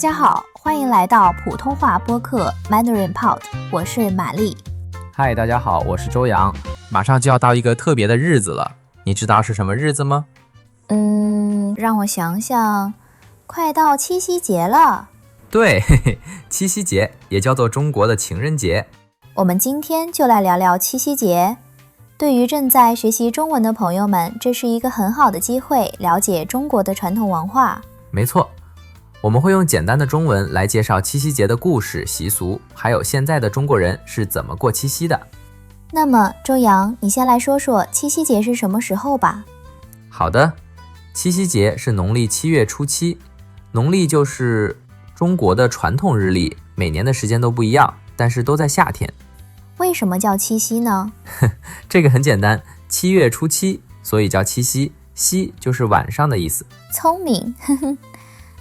家好，欢迎来到普通话播客 Mandarin Pod， 我是玛丽。嗨，大家好，我是周洋。马上就要到一个特别的日子了，你知道是什么日子吗？让我想想，快到七夕节了。对，七夕节也叫做中国的情人节。我们今天就来聊聊七夕节。对于正在学习中文的朋友们，这是一个很好的机会，了解中国的传统文化。没错，我们会用简单的中文来介绍七夕节的故事、习俗，还有现在的中国人是怎么过七夕的。那么，周洋，你先来说说七夕节是什么时候吧。好的，七夕节是农历7月初7，农历就是中国的传统日历，每年的时间都不一样，但是都在夏天。为什么叫七夕呢？这个很简单，7月初7，所以叫七夕，夕就是晚上的意思。聪明，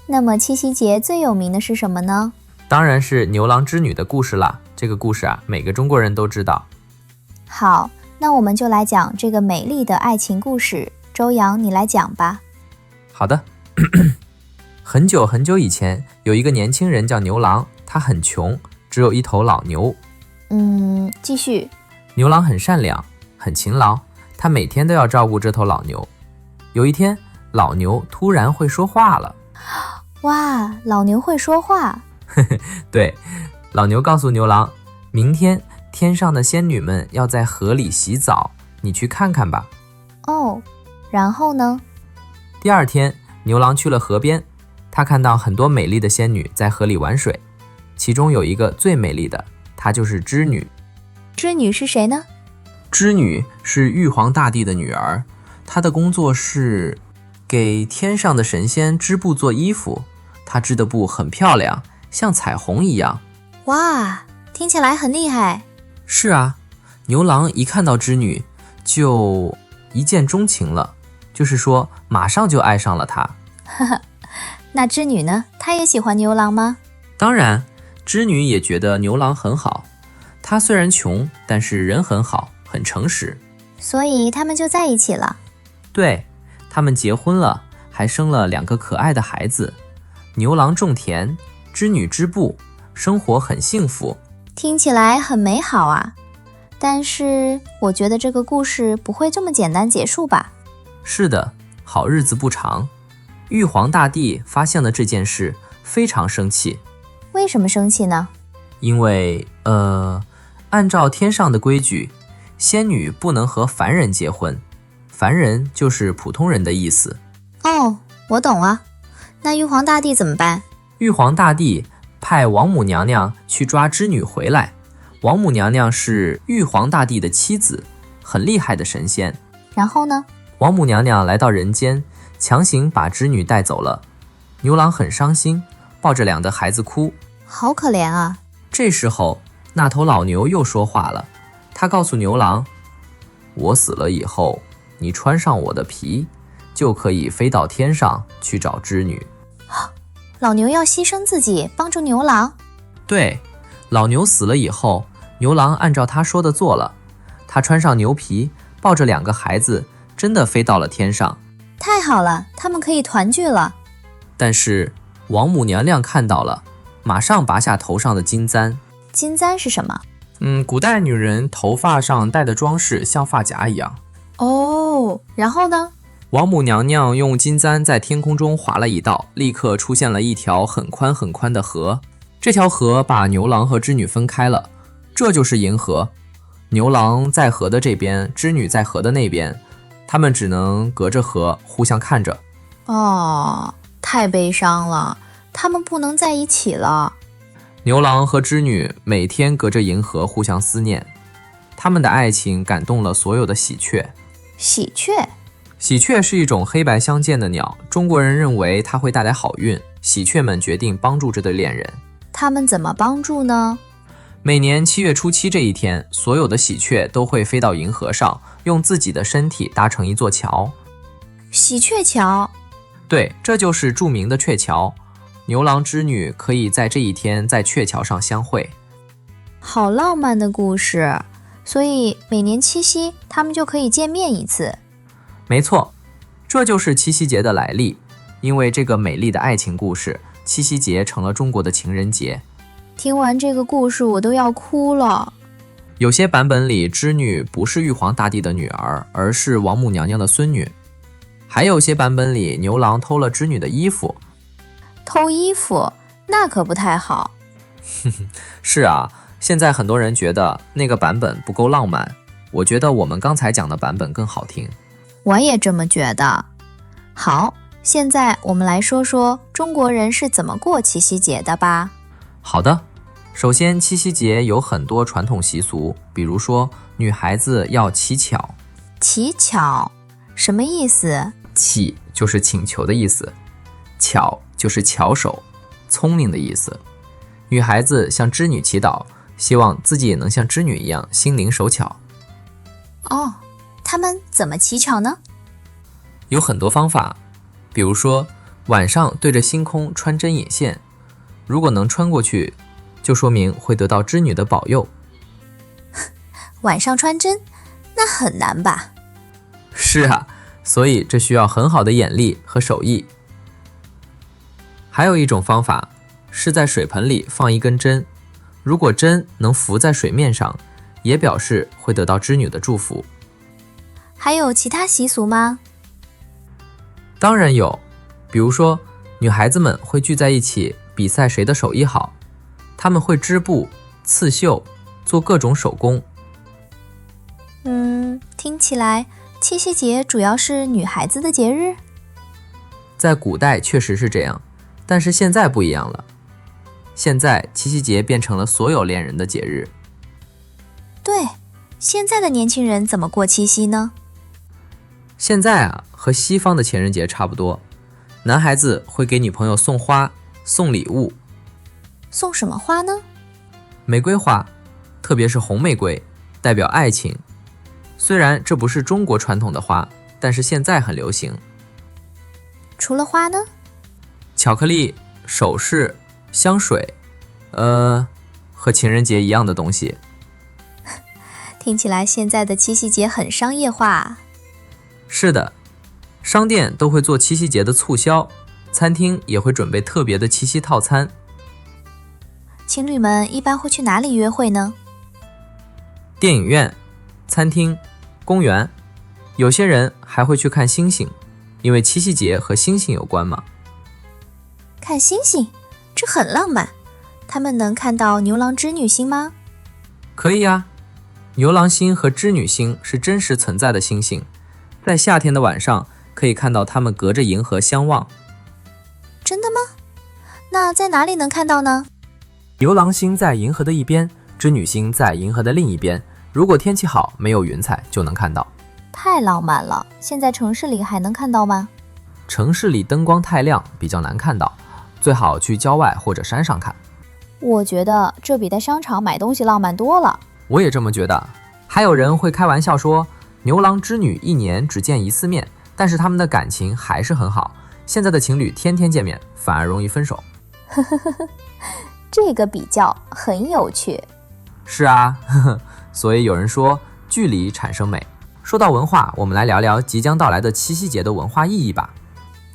那么七夕节最有名的是什么呢？当然是牛郎织女的故事啦。这个故事啊，每个中国人都知道。好，那我们就来讲这个美丽的爱情故事。周洋，你来讲吧。好的。很久很久以前，有一个年轻人叫牛郎，他很穷，只有一头老牛。继续。牛郎很善良，很勤劳，他每天都要照顾这头老牛。有一天，老牛突然会说话了。哇，老牛会说话。对，老牛告诉牛郎，明天天上的仙女们要在河里洗澡，你去看看吧。哦，然后呢？第二天，牛郎去了河边，他看到很多美丽的仙女在河里玩水，其中有一个最美丽的，她就是织女。织女是谁呢？织女是玉皇大帝的女儿，她的工作是给天上的神仙织布做衣服，她织的布很漂亮，像彩虹一样。哇，听起来很厉害。是啊，牛郎一看到织女就一见钟情了，就是说马上就爱上了她。那织女呢？她也喜欢牛郎吗？当然，织女也觉得牛郎很好，他虽然穷，但是人很好，很诚实。所以他们就在一起了。对，他们结婚了，还生了2个可爱的孩子。牛郎种田，织女织布，生活很幸福。听起来很美好啊，但是我觉得这个故事不会这么简单结束吧？是的，好日子不长。玉皇大帝发现了这件事，非常生气。为什么生气呢？因为按照天上的规矩，仙女不能和凡人结婚，凡人就是普通人的意思。哦，我懂了。那玉皇大帝怎么办？玉皇大帝派王母娘娘去抓织女回来。王母娘娘是玉皇大帝的妻子，很厉害的神仙。然后呢？王母娘娘来到人间，强行把织女带走了。牛郎很伤心，抱着2个孩子哭。好可怜啊。这时候，那头老牛又说话了，他告诉牛郎，我死了以后，你穿上我的皮，就可以飞到天上去找织女。老牛要牺牲自己帮助牛郎？对，老牛死了以后，牛郎按照他说的做了，他穿上牛皮，抱着2个孩子，真的飞到了天上。太好了，他们可以团聚了。但是王母娘娘看到了，马上拔下头上的金簪。金簪是什么？古代女人头发上戴的装饰像发夹一样。哦，然后呢？王母娘娘用金簪在天空中划了一道，立刻出现了一条很宽很宽的河。这条河把牛郎和织女分开了，这就是银河。牛郎在河的这边，织女在河的那边，他们只能隔着河互相看着。哦，太悲伤了，他们不能在一起了。牛郎和织女每天隔着银河互相思念，他们的爱情感动了所有的喜鹊。喜鹊？喜鹊是一种黑白相间的鸟，中国人认为它会带来好运，喜鹊们决定帮助这对恋人。他们怎么帮助呢？每年7月初7这一天，所有的喜鹊都会飞到银河上，用自己的身体搭成一座桥。喜鹊桥？对，这就是著名的鹊桥。牛郎织女可以在这一天在鹊桥上相会。好浪漫的故事，所以每年七夕他们就可以见面一次。没错，这就是七夕节的来历。因为这个美丽的爱情故事，七夕节成了中国的情人节。听完这个故事，我都要哭了。有些版本里，织女不是玉皇大帝的女儿，而是王母娘娘的孙女。还有些版本里，牛郎偷了织女的衣服。偷衣服，那可不太好。是啊，现在很多人觉得那个版本不够浪漫，我觉得我们刚才讲的版本更好听。我也这么觉得。好，现在我们来说说中国人是怎么过七夕节的吧。好的，首先七夕节有很多传统习俗，比如说女孩子要乞巧。乞巧什么意思？乞就是请求的意思，巧就是巧手、聪明的意思。女孩子向织女祈祷，希望自己也能像织女一样心灵手巧。哦，他们怎么乞巧呢？有很多方法，比如说晚上对着星空穿针引线，如果能穿过去，就说明会得到织女的保佑。晚上穿针，那很难吧？是啊，所以这需要很好的眼力和手艺。还有一种方法是在水盆里放一根针，如果针能浮在水面上，也表示会得到织女的祝福。还有其他习俗吗？当然有，比如说女孩子们会聚在一起比赛谁的手艺好，她们会织布、刺绣，做各种手工。听起来七夕节主要是女孩子的节日？在古代确实是这样，但是现在不一样了。现在七夕节变成了所有恋人的节日。对，现在的年轻人怎么过七夕呢？现在啊，和西方的情人节差不多，男孩子会给女朋友送花、送礼物。送什么花呢？玫瑰花，特别是红玫瑰，代表爱情。虽然这不是中国传统的花，但是现在很流行。除了花呢？巧克力、首饰、香水，和情人节一样的东西。听起来现在的七夕节很商业化。是的，商店都会做七夕节的促销，餐厅也会准备特别的七夕套餐。情侣们一般会去哪里约会呢？电影院、餐厅、公园，有些人还会去看星星，因为七夕节和星星有关嘛。看星星，这很浪漫。他们能看到牛郎织女星吗？可以啊，牛郎星和织女星是真实存在的星星，在夏天的晚上可以看到它们隔着银河相望。真的吗？那在哪里能看到呢？牛郎星在银河的一边，织女星在银河的另一边，如果天气好，没有云彩就能看到。太浪漫了，现在城市里还能看到吗？城市里灯光太亮，比较难看到，最好去郊外或者山上看。我觉得这比在商场买东西浪漫多了。我也这么觉得。还有人会开玩笑说，牛郎织女一年只见一次面，但是他们的感情还是很好。现在的情侣天天见面，反而容易分手。这个比较很有趣。是啊，所以有人说距离产生美。说到文化，我们来聊聊即将到来的七夕节的文化意义吧。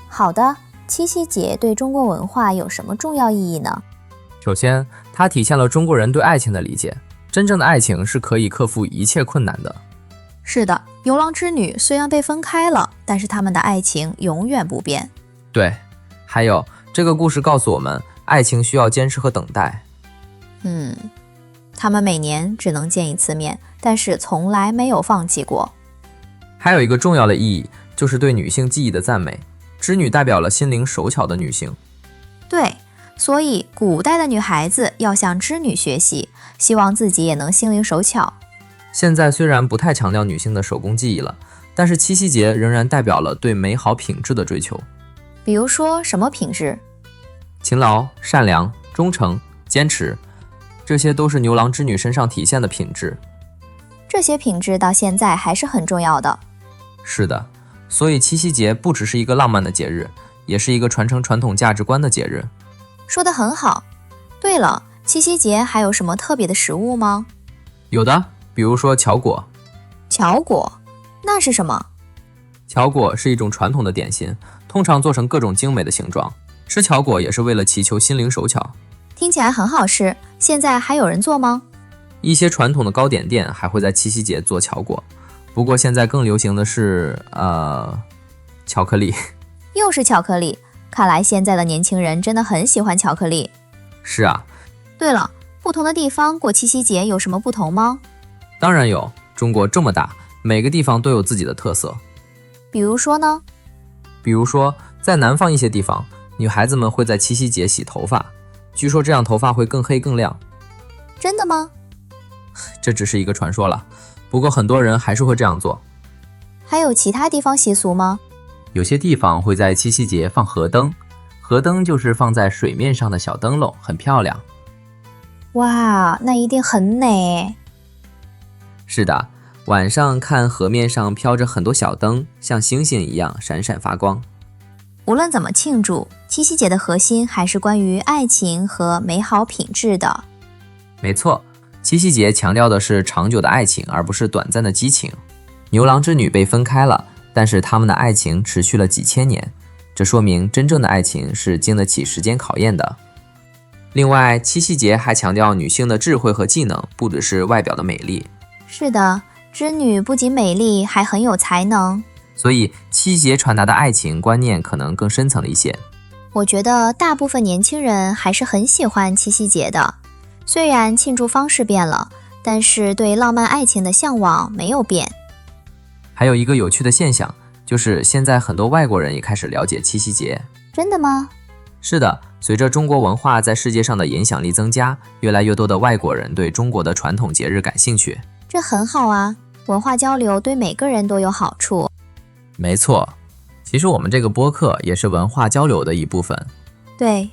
好的，七夕节对中国文化有什么重要意义呢？首先，它体现了中国人对爱情的理解。真正的爱情是可以克服一切困难的。是的，牛郎织女虽然被分开了，但是他们的爱情永远不变。对，还有这个故事告诉我们，爱情需要坚持和等待。他们每年只能见一次面，但是从来没有放弃过。还有一个重要的意义，就是对女性技艺的赞美。织女代表了心灵手巧的女性。对，所以古代的女孩子要向织女学习，希望自己也能心灵手巧。现在虽然不太强调女性的手工技艺了，但是七夕节仍然代表了对美好品质的追求。比如说什么品质？勤劳、善良、忠诚、坚持，这些都是牛郎织女身上体现的品质。这些品质到现在还是很重要的。是的，所以七夕节不只是一个浪漫的节日，也是一个传承传统价值观的节日。说得很好。对了，七夕节还有什么特别的食物吗？有的，比如说巧果。巧果？那是什么？巧果是一种传统的点心，通常做成各种精美的形状。吃巧果也是为了祈求心灵手巧。听起来很好吃，现在还有人做吗？一些传统的糕点店还会在七夕节做巧果，不过现在更流行的是巧克力。又是巧克力，看来现在的年轻人真的很喜欢巧克力。是啊。对了，不同的地方过七夕节有什么不同吗？当然有，中国这么大，每个地方都有自己的特色。比如说呢？比如说，在南方一些地方，女孩子们会在七夕节洗头发，据说这样头发会更黑更亮。真的吗？这只是一个传说了，不过很多人还是会这样做。还有其他地方习俗吗？有些地方会在七夕节放河灯，河灯就是放在水面上的小灯笼，很漂亮。哇，那一定很美。是的，晚上看河面上飘着很多小灯，像星星一样闪闪发光。无论怎么庆祝，七夕节的核心还是关于爱情和美好品质的。没错，七夕节强调的是长久的爱情，而不是短暂的激情。牛郎织女被分开了，但是他们的爱情持续了几千年，这说明真正的爱情是经得起时间考验的。另外，七夕节还强调女性的智慧和技能，不只是外表的美丽。是的，织女不仅美丽，还很有才能。所以，七夕节传达的爱情观念可能更深层了一些。我觉得大部分年轻人还是很喜欢七夕节的，虽然庆祝方式变了，但是对浪漫爱情的向往没有变。还有一个有趣的现象，就是现在很多外国人也开始了解七夕节。真的吗？是的，随着中国文化在世界上的影响力增加，越来越多的外国人对中国的传统节日感兴趣。这很好啊，文化交流对每个人都有好处。没错，其实我们这个播客也是文化交流的一部分。对，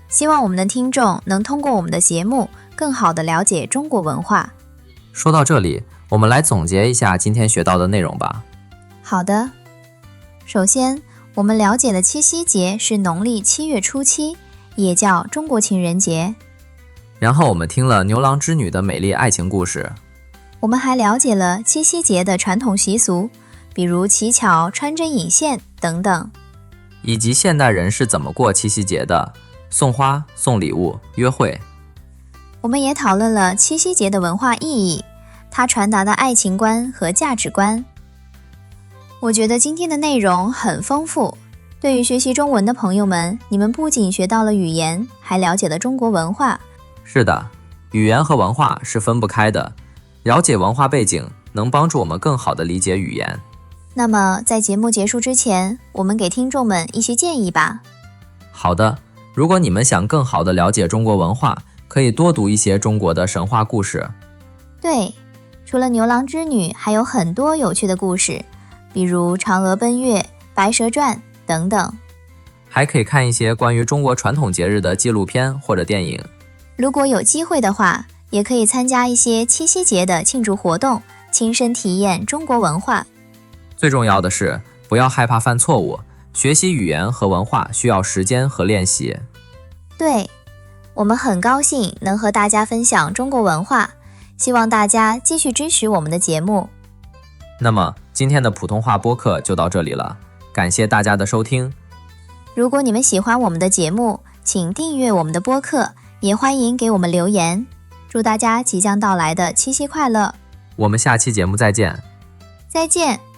希望我们的听众能通过我们的节目，更好地了解中国文化。说到这里，我们来总结一下今天学到的内容吧。好的，首先，我们了解了七夕节是农历7月初7，也叫中国情人节。然后我们听了牛郎织女的美丽爱情故事。我们还了解了七夕节的传统习俗，比如乞巧、穿针引线等等，以及现代人是怎么过七夕节的，送花、送礼物、约会。我们也讨论了七夕节的文化意义，它传达的爱情观和价值观。我觉得今天的内容很丰富，对于学习中文的朋友们，你们不仅学到了语言，还了解了中国文化。是的，语言和文化是分不开的，了解文化背景能帮助我们更好地理解语言。那么在节目结束之前，我们给听众们一些建议吧。好的，如果你们想更好地了解中国文化，可以多读一些中国的神话故事。对，除了牛郎织女，还有很多有趣的故事，比如嫦娥奔月、白蛇传等等。还可以看一些关于中国传统节日的纪录片或者电影。如果有机会的话，也可以参加一些七夕节的庆祝活动，亲身体验中国文化。最重要的是，不要害怕犯错误，学习语言和文化需要时间和练习。对，我们很高兴能和大家分享中国文化，希望大家继续支持我们的节目。那么，今天的普通话播客就到这里了，感谢大家的收听。如果你们喜欢我们的节目，请订阅我们的播客，也欢迎给我们留言。祝大家即将到来的七夕快乐！我们下期节目再见。再见。